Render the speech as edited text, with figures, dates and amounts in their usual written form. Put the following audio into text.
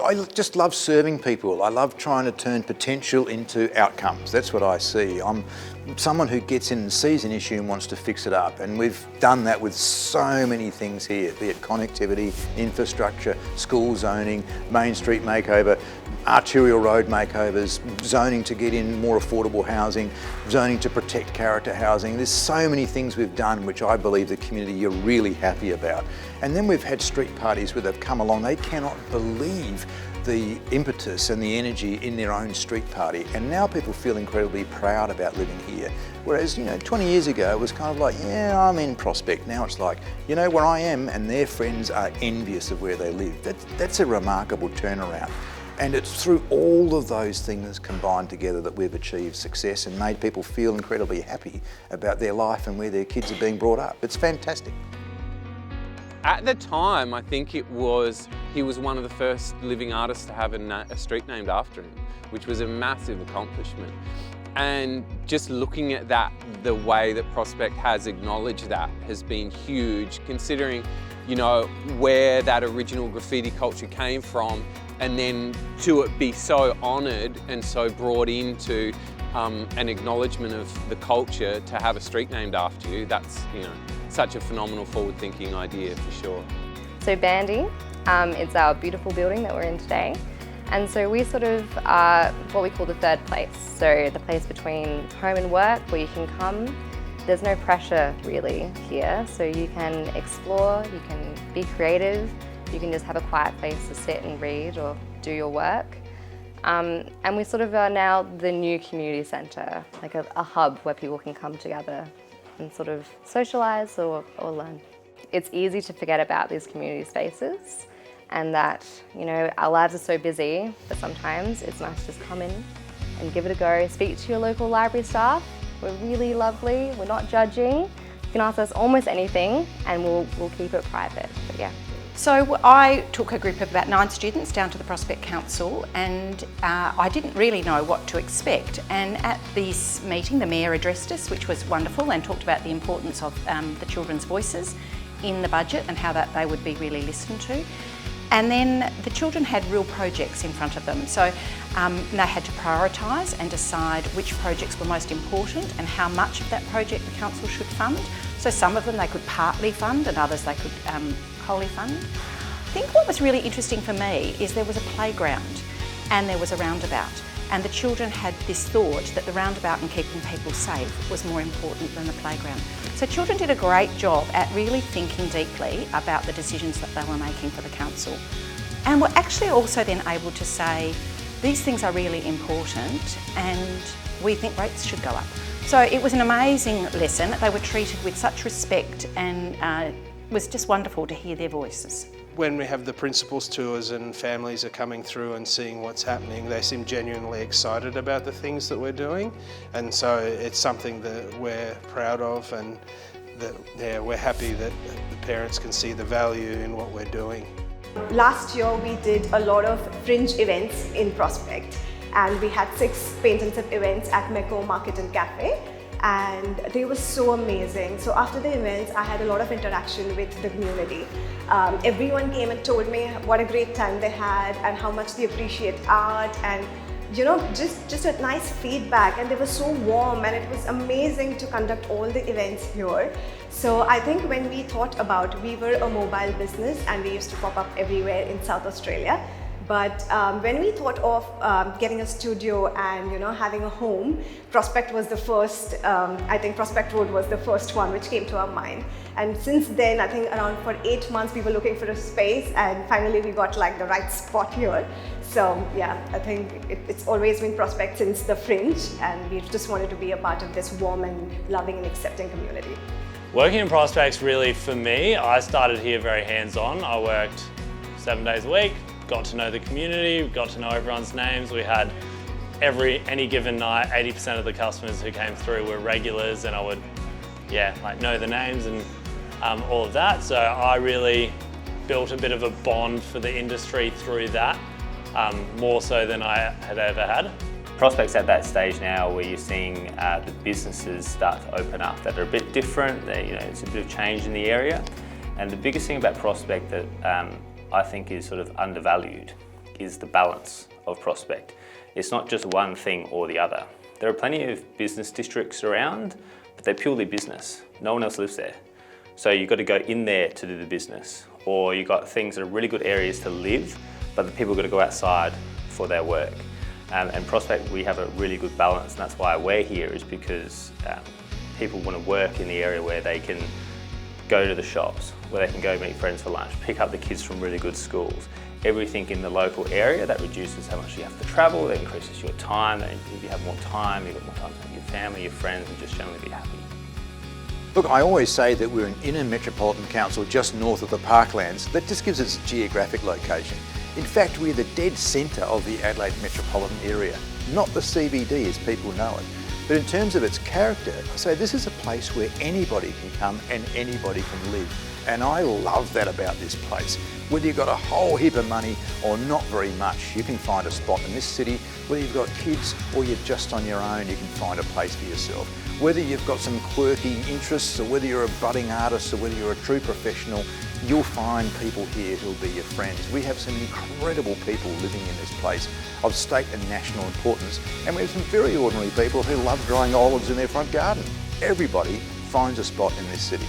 I just love serving people. I love trying to turn potential into outcomes. That's what I see. I'm someone who gets in and sees an issue and wants to fix it up. And we've done that with so many things here, be it connectivity, infrastructure, school zoning, Main Street makeover, arterial road makeovers, zoning to get in more affordable housing, zoning to protect character housing. There's so many things we've done which I believe the community are really happy about. And then we've had street parties where they've come along, they cannot believe the impetus and the energy in their own street party. And now people feel incredibly proud about living here. Whereas, 20 years ago, it was kind of like, yeah, I'm in Prospect. Now it's like, where I am, and their friends are envious of where they live. That's a remarkable turnaround. And it's through all of those things combined together that we've achieved success and made people feel incredibly happy about their life and where their kids are being brought up. It's fantastic. At the time, I think he was one of the first living artists to have a street named after him, which was a massive accomplishment. And just looking at that, the way that Prospect has acknowledged that has been huge, considering, where that original graffiti culture came from, and then to it be so honoured and so brought into an acknowledgement of the culture to have a street named after you, that's, such a phenomenal forward-thinking idea for sure. So Bandy, it's our beautiful building that we're in today. And so we sort of are what we call the third place. So the place between home and work where you can come. There's no pressure really here. So you can explore, you can be creative, you can just have a quiet place to sit and read or do your work. And we sort of are now the new community centre, like a hub where people can come together and sort of socialise or learn. It's easy to forget about these community spaces and that, our lives are so busy, but sometimes it's nice to just come in and give it a go. Speak to your local library staff. We're really lovely, we're not judging. You can ask us almost anything and we'll keep it private, but yeah. So I took a group of about 9 students down to the Prospect Council and I didn't really know what to expect. And at this meeting, the Mayor addressed us, which was wonderful, and talked about the importance of the children's voices in the budget and how that they would be really listened to. And then the children had real projects in front of them. So they had to prioritise and decide which projects were most important and how much of that project the council should fund. So some of them they could partly fund and others they could wholly fund. I think what was really interesting for me is there was a playground and there was a roundabout. And the children had this thought that the roundabout and keeping people safe was more important than the playground. So children did a great job at really thinking deeply about the decisions that they were making for the council. And were actually also then able to say, these things are really important and we think rates should go up. So it was an amazing lesson. They were treated with such respect and it was just wonderful to hear their voices. When we have the principals tours and families are coming through and seeing what's happening, they seem genuinely excited about the things that we're doing, and so it's something that we're proud of, and that we're happy that the parents can see the value in what we're doing. Last year we did a lot of fringe events in Prospect, and we had 6 paint and sip events at Meko Market and Cafe. And they were so amazing. So after the events, I had a lot of interaction with the community. Everyone came and told me what a great time they had and how much they appreciate art, and just a nice feedback, and they were so warm, and it was amazing to conduct all the events here. So I think when we thought about, we were a mobile business and we used to pop up everywhere in South Australia. But when we thought of getting a studio and having a home, Prospect was the first. I think Prospect Road was the first one which came to our mind. And since then, I think around for 8 months we were looking for a space, and finally we got like the right spot here. So yeah, I think it's always been Prospect since the fringe, and we just wanted to be a part of this warm and loving and accepting community. Working in Prospect's really, for me, I started here very hands-on. I worked 7 days a week. Got to know the community, got to know everyone's names. We had any given night, 80% of the customers who came through were regulars, and I would, know the names and all of that. So I really built a bit of a bond for the industry through that, more so than I had ever had. Prospect's at that stage now where you're seeing the businesses start to open up that are a bit different. It's a bit of change in the area, and the biggest thing about Prospect that I think is sort of undervalued is the balance of Prospect. It's not just one thing or the other. There are plenty of business districts around, but they're purely business. No one else lives there. So you've got to go in there to do the business, or you've got things that are really good areas to live, but the people got to go outside for their work. And Prospect, we have a really good balance, and that's why we're here, is because people want to work in the area where they can go to the shops, where they can go meet friends for lunch, pick up the kids from really good schools. Everything in the local area, that reduces how much you have to travel, that increases your time, that if you have more time, you've got more time to meet your family, your friends, and just generally be happy. Look, I always say that we're an inner metropolitan council just north of the parklands. That just gives us a geographic location. In fact, we're the dead centre of the Adelaide metropolitan area, not the CBD as people know it. But in terms of its character, I say this is a place where anybody can come and anybody can live. And I love that about this place. Whether you've got a whole heap of money or not very much, you can find a spot in this city. Whether you've got kids or you're just on your own, you can find a place for yourself. Whether you've got some quirky interests, or whether you're a budding artist, or whether you're a true professional, you'll find people here who'll be your friends. We have some incredible people living in this place of state and national importance, and we have some very ordinary people who love growing olives in their front garden. Everybody finds a spot in this city.